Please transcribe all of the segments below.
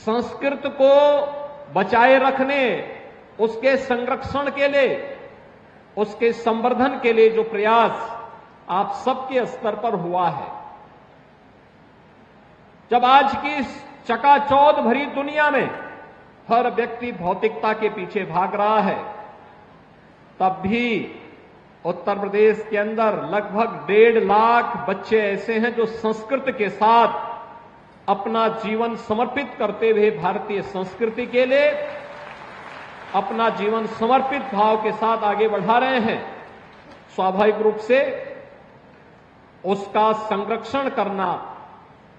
संस्कृत को बचाए रखने, उसके संरक्षण के लिए, उसके संवर्धन के लिए जो प्रयास आप सबके स्तर पर हुआ है, जब आज की इस चकाचौंध भरी दुनिया में हर व्यक्ति भौतिकता के पीछे भाग रहा है, तब भी उत्तर प्रदेश के अंदर लगभग 1.5 लाख बच्चे ऐसे हैं जो संस्कृत के साथ अपना जीवन समर्पित करते हुए भारतीय संस्कृति के लिए अपना जीवन समर्पित भाव के साथ आगे बढ़ा रहे हैं। स्वाभाविक रूप से उसका संरक्षण करना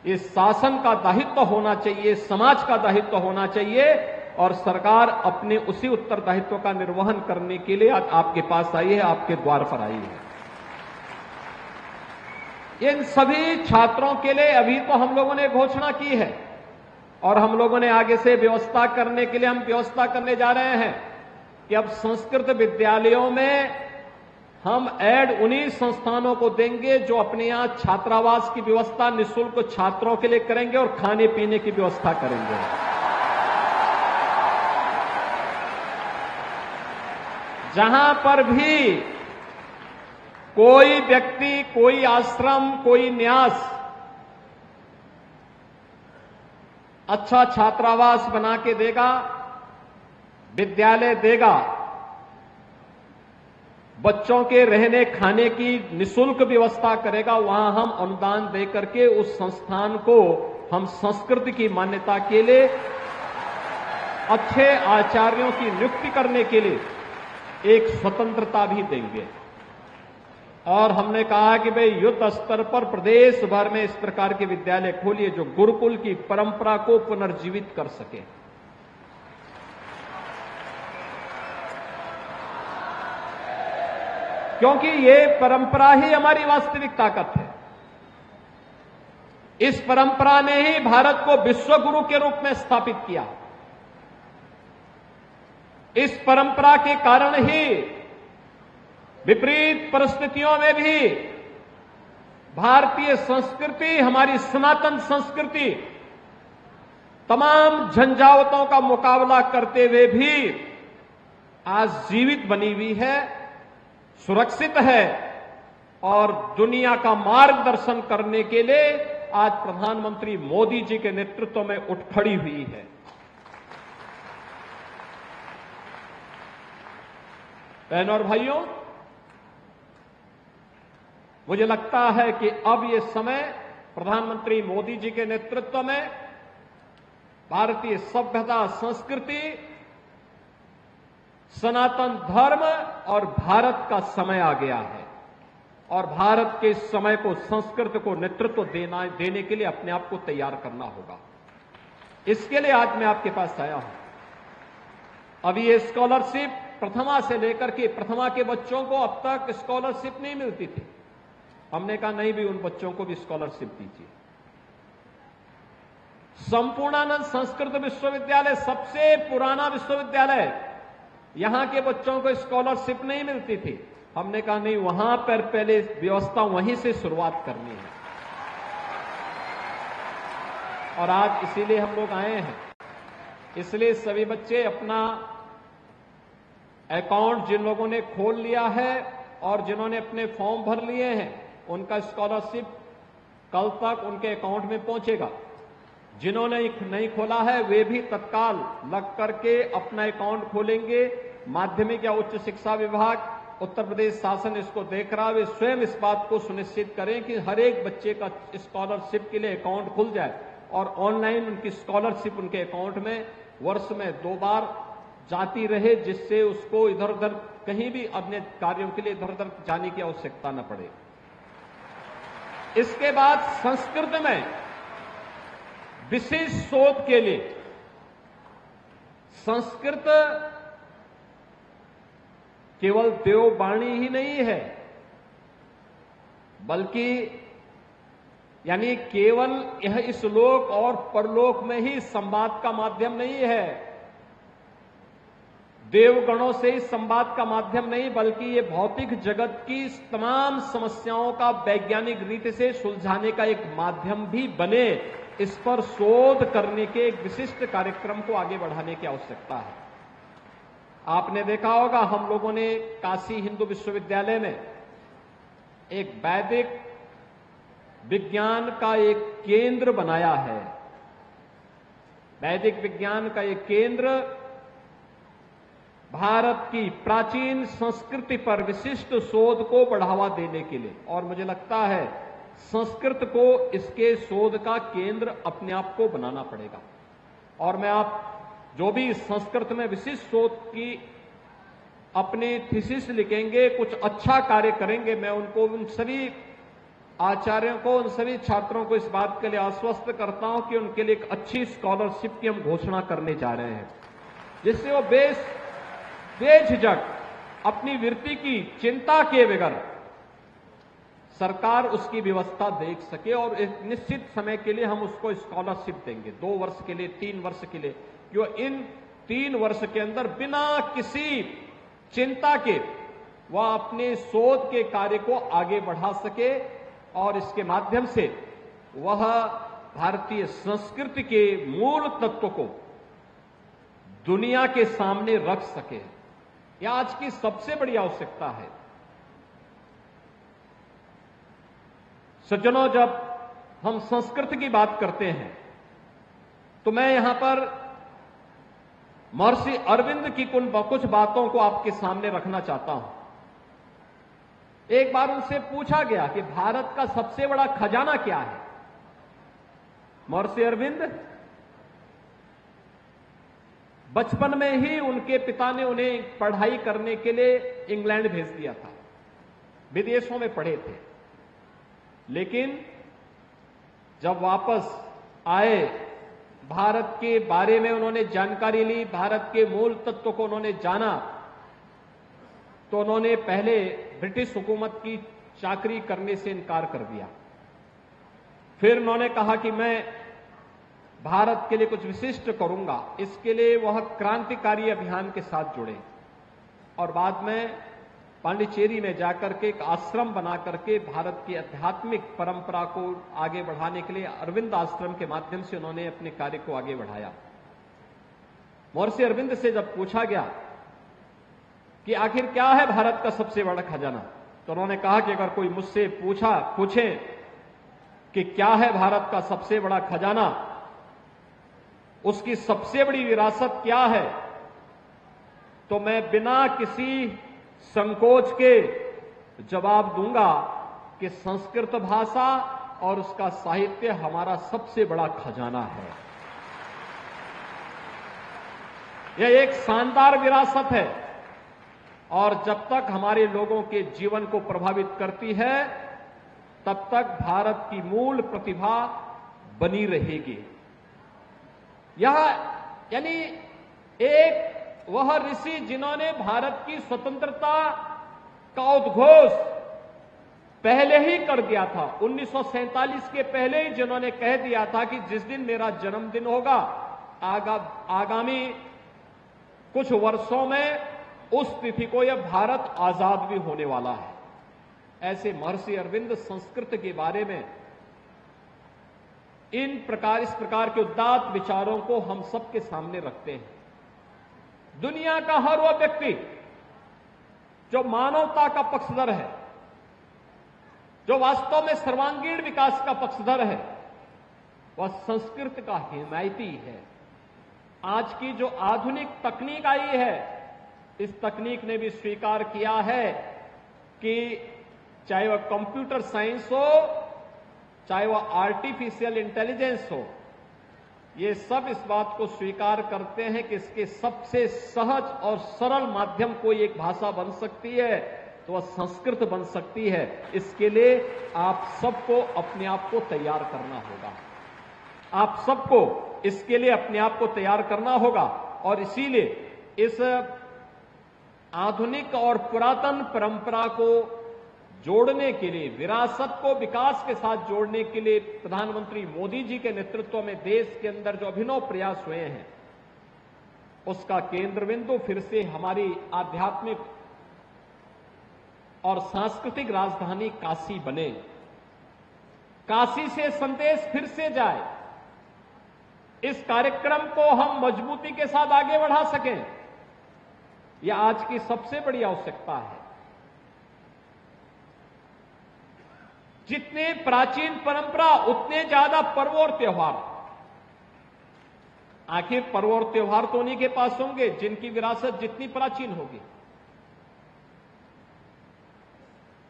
इस शासन का दायित्व होना चाहिए, समाज का दायित्व होना चाहिए, और सरकार अपने उसी उत्तरदायित्व का निर्वहन करने के लिए आज आपके पास आई है, आपके द्वार पर आई है। इन सभी छात्रों के लिए अभी तो हम लोगों ने घोषणा की है और हम लोगों ने आगे से व्यवस्था करने के लिए हम व्यवस्था करने जा रहे हैं कि अब संस्कृत विद्यालयों में हम ऐड उन्हीं संस्थानों को देंगे जो अपने यहां छात्रावास की व्यवस्था निःशुल्क छात्रों के लिए करेंगे और खाने पीने की व्यवस्था करेंगे। जहां पर भी कोई व्यक्ति, कोई आश्रम, कोई न्यास अच्छा छात्रावास बना के देगा, विद्यालय देगा, बच्चों के रहने खाने की निःशुल्क व्यवस्था करेगा, वहां हम अनुदान देकर के उस संस्थान को हम संस्कृत की मान्यता के लिए अच्छे आचार्यों की नियुक्ति करने के लिए एक स्वतंत्रता भी देंगे। और हमने कहा कि भाई युद्ध स्तर पर प्रदेश भर में इस प्रकार के विद्यालय खोलिए जो गुरुकुल की परंपरा को पुनर्जीवित कर सके। क्योंकि ये परंपरा ही हमारी वास्तविक ताकत है। इस परंपरा ने ही भारत को विश्व गुरु के रूप में स्थापित किया। इस परंपरा के कारण ही विपरीत परिस्थितियों में भी भारतीय संस्कृति, हमारी सनातन संस्कृति तमाम झंझावतों का मुकाबला करते हुए भी आज जीवित बनी हुई है, सुरक्षित है और दुनिया का मार्गदर्शन करने के लिए आज प्रधानमंत्री मोदी जी के नेतृत्व में उठ खड़ी हुई है। बहनों और भाइयों, मुझे लगता है कि अब ये समय प्रधानमंत्री मोदी जी के नेतृत्व में भारतीय सभ्यता, संस्कृति, सनातन धर्म और भारत का समय आ गया है और भारत के इस समय को, संस्कृत को नेतृत्व देने के लिए अपने आप को तैयार करना होगा। इसके लिए आज मैं आपके पास आया हूं। अभी ये स्कॉलरशिप प्रथमा से लेकर के प्रथमा के बच्चों को अब तक स्कॉलरशिप नहीं मिलती थी। हमने कहा नहीं भी, उन बच्चों को भी स्कॉलरशिप दीजिए। संपूर्णानंद संस्कृत विश्वविद्यालय सबसे पुराना विश्वविद्यालय, यहां के बच्चों को स्कॉलरशिप नहीं मिलती थी। हमने कहा नहीं, वहां पर पहले व्यवस्था वहीं से शुरुआत करनी है और आज इसीलिए हम लोग आए हैं। इसलिए सभी बच्चे अपना अकाउंट जिन लोगों ने खोल लिया है और जिन्होंने अपने फॉर्म भर लिए हैं, उनका स्कॉलरशिप कल तक उनके अकाउंट में पहुंचेगा। जिन्होंने नहीं खोला है वे भी तत्काल लग करके अपना अकाउंट खोलेंगे। माध्यमिक या उच्च शिक्षा विभाग, उत्तर प्रदेश शासन इसको देख रहा है। वे स्वयं इस बात को सुनिश्चित करें कि हर एक बच्चे का स्कॉलरशिप के लिए अकाउंट खुल जाए और ऑनलाइन उनकी स्कॉलरशिप उनके अकाउंट में वर्ष में 2 बार जाती रहे, जिससे उसको इधर उधर कहीं भी अपने कार्यों के लिए इधर उधर जाने की आवश्यकता न पड़े। इसके बाद संस्कृत में विशेष शोध के लिए संस्कृत केवल देववाणी ही नहीं है, बल्कि यानी केवल यह इस लोक और परलोक में ही संवाद का माध्यम नहीं है, देवगणों से ही संवाद का माध्यम नहीं, बल्कि ये भौतिक जगत की तमाम समस्याओं का वैज्ञानिक रीति से सुलझाने का एक माध्यम भी बने, इस पर शोध करने के एक विशिष्ट कार्यक्रम को आगे बढ़ाने की आवश्यकता है। आपने देखा होगा, हम लोगों ने काशी हिंदू विश्वविद्यालय में एक वैदिक विज्ञान का एक केंद्र बनाया है। वैदिक विज्ञान का एक केंद्र भारत की प्राचीन संस्कृति पर विशिष्ट शोध को बढ़ावा देने के लिए, और मुझे लगता है संस्कृत को इसके शोध का केंद्र अपने आप को बनाना पड़ेगा। और मैं आप जो भी संस्कृत में विशिष्ट शोध की अपनी थीसिस लिखेंगे, कुछ अच्छा कार्य करेंगे, मैं उनको, उन सभी आचार्यों को, उन सभी छात्रों को इस बात के लिए आश्वस्त करता हूं कि उनके लिए एक अच्छी स्कॉलरशिप की हम घोषणा करने जा रहे हैं, जिससे वो बेझिझक अपनी वृत्ति की चिंता किए बगैर सरकार उसकी व्यवस्था देख सके, और एक निश्चित समय के लिए हम उसको स्कॉलरशिप देंगे, 2 वर्ष के लिए, 3 वर्ष के लिए, जो इन 3 वर्ष के अंदर बिना किसी चिंता के वह अपने शोध के कार्य को आगे बढ़ा सके और इसके माध्यम से वह भारतीय संस्कृति के मूल तत्व को दुनिया के सामने रख सके। यह आज की सबसे बड़ी आवश्यकता है। सज्जनों, जब हम संस्कृति की बात करते हैं तो मैं यहां पर महर्षि अरविंद की कुछ बातों को आपके सामने रखना चाहता हूं। एक बार उनसे पूछा गया कि भारत का सबसे बड़ा खजाना क्या है। महर्षि अरविंद बचपन में ही उनके पिता ने उन्हें पढ़ाई करने के लिए इंग्लैंड भेज दिया था, विदेशों में पढ़े थे, लेकिन जब वापस आए, भारत के बारे में उन्होंने जानकारी ली, भारत के मूल तत्व को उन्होंने जाना, तो उन्होंने पहले ब्रिटिश हुकूमत की चाकरी करने से इनकार कर दिया। फिर उन्होंने कहा कि मैं भारत के लिए कुछ विशिष्ट करूंगा, इसके लिए वह क्रांतिकारी अभियान के साथ जुड़े और बाद में पांडिचेरी में जाकर के एक आश्रम बना करके भारत की आध्यात्मिक परंपरा को आगे बढ़ाने के लिए अरविंद आश्रम के माध्यम से उन्होंने अपने कार्य को आगे बढ़ाया। महर्षि अरविंद से जब पूछा गया कि आखिर क्या है भारत का सबसे बड़ा खजाना, तो उन्होंने कहा कि अगर कोई मुझसे पूछे कि क्या है भारत का सबसे बड़ा खजाना, उसकी सबसे बड़ी विरासत क्या है, तो मैं बिना किसी संकोच के जवाब दूंगा कि संस्कृत भाषा और उसका साहित्य हमारा सबसे बड़ा खजाना है। यह एक शानदार विरासत है और जब तक हमारे लोगों के जीवन को प्रभावित करती है, तब तक भारत की मूल प्रतिभा बनी रहेगी। यह यानी एक वह ऋषि जिन्होंने भारत की स्वतंत्रता का उद्घोष पहले ही कर दिया था, 1947 के पहले ही जिन्होंने कह दिया था कि जिस दिन मेरा जन्मदिन होगा, आगामी कुछ वर्षों में उस तिथि को यह भारत आजाद भी होने वाला है। ऐसे महर्षि अरविंद संस्कृत के बारे में इस प्रकार के उदात्त विचारों को हम सबके सामने रखते हैं। दुनिया का हर वह व्यक्ति जो मानवता का पक्षधर है, जो वास्तव में सर्वांगीण विकास का पक्षधर है, वह संस्कृत का हिमायती है। आज की जो आधुनिक तकनीक आई है, इस तकनीक ने भी स्वीकार किया है कि चाहे वह कंप्यूटर साइंस हो, चाहे वह आर्टिफिशियल इंटेलिजेंस हो, ये सब इस बात को स्वीकार करते हैं कि इसके सबसे सहज और सरल माध्यम कोई एक भाषा बन सकती है तो वह संस्कृत बन सकती है। इसके लिए आप सबको अपने आप को तैयार करना होगा। आप सबको इसके लिए अपने आप को तैयार करना होगा और इसीलिए इस आधुनिक और पुरातन परंपरा को जोड़ने के लिए, विरासत को विकास के साथ जोड़ने के लिए प्रधानमंत्री मोदी जी के नेतृत्व में देश के अंदर जो अभिनव प्रयास हुए हैं, उसका केंद्र बिंदु फिर से हमारी आध्यात्मिक और सांस्कृतिक राजधानी काशी बने। काशी से संदेश फिर से जाए इस कार्यक्रम को हम मजबूती के साथ आगे बढ़ा सकें, यह आज की सबसे बड़ी आवश्यकता है। जितने प्राचीन परंपरा उतने ज्यादा पर्व और त्योहार। आखिर पर्व और त्योहार तो उन्हीं के पास होंगे जिनकी विरासत जितनी प्राचीन होगी।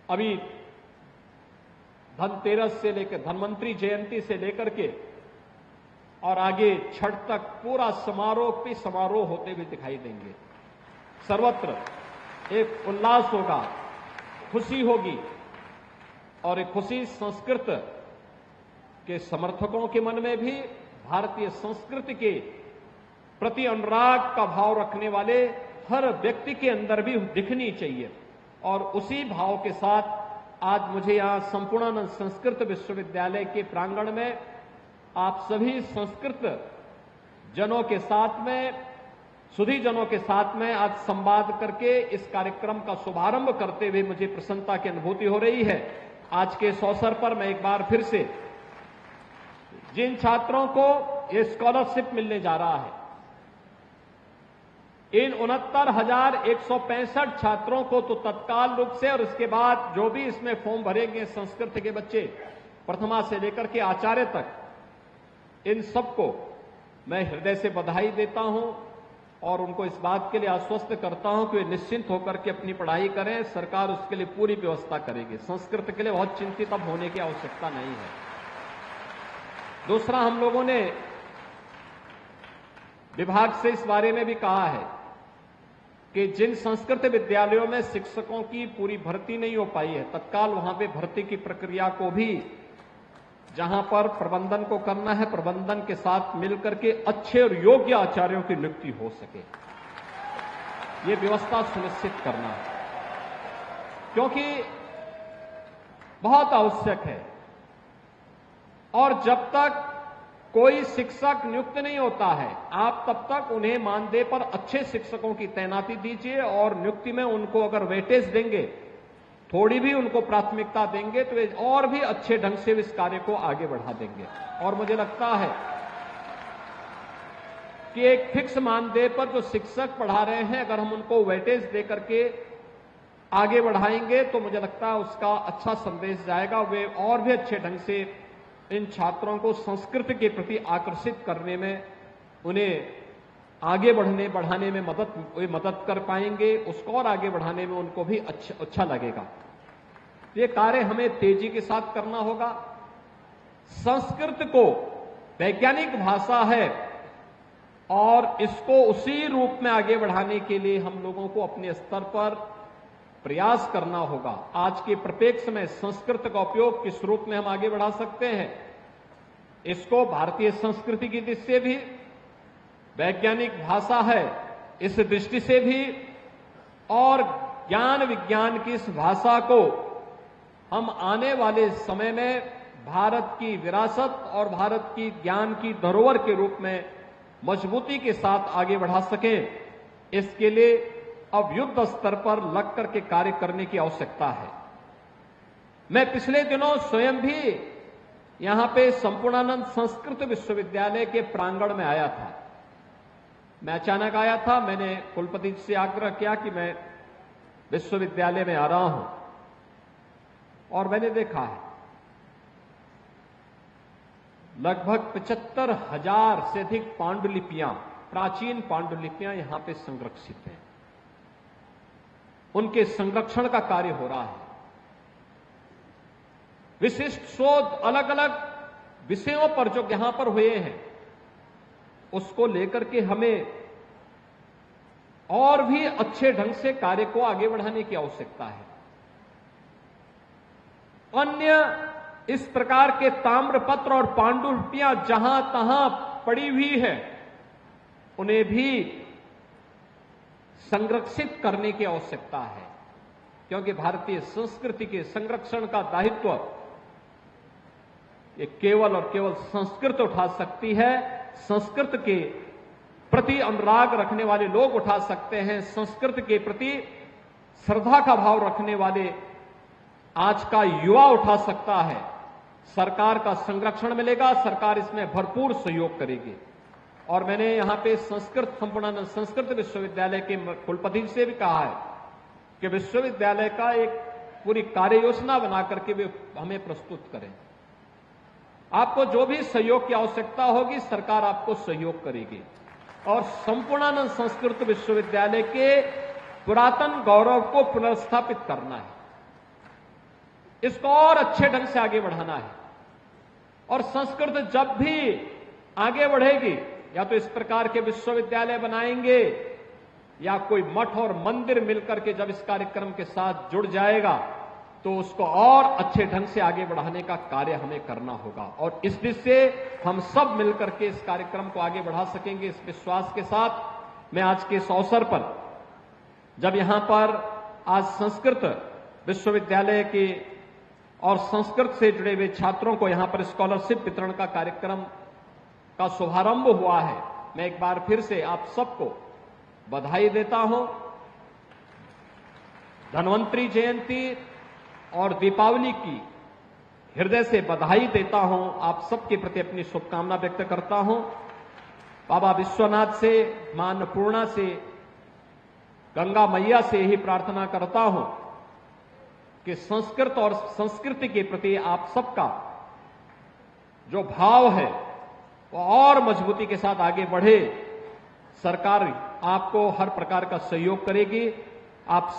अभी धनतेरस से लेकर धन्वंतरी जयंती से लेकर के और आगे छठ तक पूरा समारोह पे समारोह होते हुए दिखाई देंगे। सर्वत्र एक उल्लास होगा, खुशी होगी, और एक खुशी संस्कृत के समर्थकों के मन में भी, भारतीय संस्कृति के प्रति अनुराग का भाव रखने वाले हर व्यक्ति के अंदर भी दिखनी चाहिए। और उसी भाव के साथ आज मुझे यहां संपूर्णानंद संस्कृत विश्वविद्यालय के प्रांगण में आप सभी संस्कृत जनों के साथ में, सुधी जनों के साथ में आज संवाद करके इस कार्यक्रम का शुभारंभ करते हुए मुझे प्रसन्नता की अनुभूति हो रही है। आज के इस अवसर पर मैं एक बार फिर से जिन छात्रों को ये स्कॉलरशिप मिलने जा रहा है, इन 69,165 छात्रों को तो तत्काल रूप से, और इसके बाद जो भी इसमें फॉर्म भरेंगे संस्कृत के बच्चे प्रथमा से लेकर के आचार्य तक, इन सबको मैं हृदय से बधाई देता हूं और उनको इस बात के लिए आश्वस्त करता हूं कि वे निश्चिंत होकर के अपनी पढ़ाई करें। सरकार उसके लिए पूरी व्यवस्था करेगी। संस्कृत के लिए बहुत चिंतित अब होने की आवश्यकता नहीं है। दूसरा, हम लोगों ने विभाग से इस बारे में भी कहा है कि जिन संस्कृत विद्यालयों में शिक्षकों की पूरी भर्ती नहीं हो पाई है, तत्काल वहां पे भर्ती की प्रक्रिया को भी, जहां पर प्रबंधन को करना है, प्रबंधन के साथ मिलकर के अच्छे और योग्य आचार्यों की नियुक्ति हो सके, ये व्यवस्था सुनिश्चित करना है, क्योंकि बहुत आवश्यक है। और जब तक कोई शिक्षक नियुक्त नहीं होता है, आप तब तक उन्हें मानदेय पर अच्छे शिक्षकों की तैनाती दीजिए और नियुक्ति में उनको अगर वेटेज देंगे, थोड़ी भी उनको प्राथमिकता देंगे, तो वे और भी अच्छे ढंग से इस कार्य को आगे बढ़ा देंगे। और मुझे लगता है कि एक फिक्स मानदेय पर जो शिक्षक पढ़ा रहे हैं, अगर हम उनको वेटेज दे करके आगे बढ़ाएंगे तो मुझे लगता है उसका अच्छा संदेश जाएगा। वे और भी अच्छे ढंग से इन छात्रों को संस्कृत के प्रति आकर्षित करने में, उन्हें आगे बढ़ाने में मदद कर पाएंगे, उसको और आगे बढ़ाने में उनको भी अच्छा लगेगा। ये कार्य हमें तेजी के साथ करना होगा। संस्कृत को वैज्ञानिक भाषा है और इसको उसी रूप में आगे बढ़ाने के लिए हम लोगों को अपने स्तर पर प्रयास करना होगा। आज के परिप्रेक्ष्य में संस्कृत का उपयोग किस रूप में हम आगे बढ़ा सकते हैं, इसको भारतीय संस्कृति की दृष्टि से भी, वैज्ञानिक भाषा है इस दृष्टि से भी, और ज्ञान विज्ञान की इस भाषा को हम आने वाले समय में भारत की विरासत और भारत की ज्ञान की धरोहर के रूप में मजबूती के साथ आगे बढ़ा सकें, इसके लिए अब युद्ध स्तर पर लग करके कार्य करने की आवश्यकता है। मैं पिछले दिनों स्वयं भी यहां पे संपूर्णानंद संस्कृत विश्वविद्यालय के प्रांगण में आया था। मैं अचानक आया था, मैंने कुलपति जी से आग्रह किया कि मैं विश्वविद्यालय में आ रहा हूं, और मैंने देखा है लगभग 75,000 से अधिक पांडुलिपियां, प्राचीन पांडुलिपियां यहां पे संरक्षित हैं। उनके संरक्षण का कार्य हो रहा है। विशिष्ट शोध अलग अलग विषयों पर जो यहां पर हुए हैं, उसको लेकर के हमें और भी अच्छे ढंग से कार्य को आगे बढ़ाने की आवश्यकता है। अन्य इस प्रकार के ताम्रपत्र और पांडुलिपियां जहां तहां पड़ी हुई है, उन्हें भी संरक्षित करने की आवश्यकता है, क्योंकि भारतीय संस्कृति के संरक्षण का दायित्व ये केवल और केवल संस्कृत उठा सकती है। संस्कृत के प्रति अनुराग रखने वाले लोग उठा सकते हैं। संस्कृत के प्रति श्रद्धा का भाव रखने वाले आज का युवा उठा सकता है। सरकार का संरक्षण मिलेगा, सरकार इसमें भरपूर सहयोग करेगी। और मैंने यहाँ पे संपूर्णानंद संस्कृत विश्वविद्यालय के कुलपति से भी कहा है कि विश्वविद्यालय का एक पूरी कार्य योजना बना करके वे हमें प्रस्तुत करें। आपको जो भी सहयोग की आवश्यकता होगी सरकार आपको सहयोग करेगी और संपूर्णानंद संस्कृत विश्वविद्यालय के पुरातन गौरव को पुनर्स्थापित करना है, इसको और अच्छे ढंग से आगे बढ़ाना है। और संस्कृत जब भी आगे बढ़ेगी, या तो इस प्रकार के विश्वविद्यालय बनाएंगे या कोई मठ और मंदिर मिलकर के जब इस कार्यक्रम के साथ जुड़ जाएगा तो उसको और अच्छे ढंग से आगे बढ़ाने का कार्य हमें करना होगा। और इस दिशा से हम सब मिलकर के इस कार्यक्रम को आगे बढ़ा सकेंगे। इस विश्वास के साथ मैं आज के इस अवसर पर, जब यहां पर आज संस्कृत विश्वविद्यालय के और संस्कृत से जुड़े हुए छात्रों को यहां पर स्कॉलरशिप वितरण का कार्यक्रम का शुभारंभ हुआ है, मैं एक बार फिर से आप सबको बधाई देता हूं। धन्वंतरी जयंती और दीपावली की हृदय से बधाई देता हूं। आप सबके प्रति अपनी शुभकामना व्यक्त करता हूं। बाबा विश्वनाथ से, मां अन्नपूर्णा से, गंगा मैया से यही प्रार्थना करता हूं कि संस्कृत और संस्कृति के प्रति आप सबका जो भाव है वो और मजबूती के साथ आगे बढ़े। सरकार आपको हर प्रकार का सहयोग करेगी। आप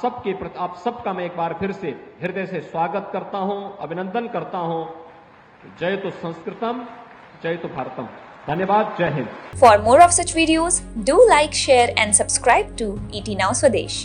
सबका मैं एक बार फिर से हृदय से स्वागत करता हूं, अभिनंदन करता हूं। जय तो संस्कृतम, जय तो भारतम। धन्यवाद। जय Hind. For more of such videos, do like, share and subscribe to ET Now Swadesh.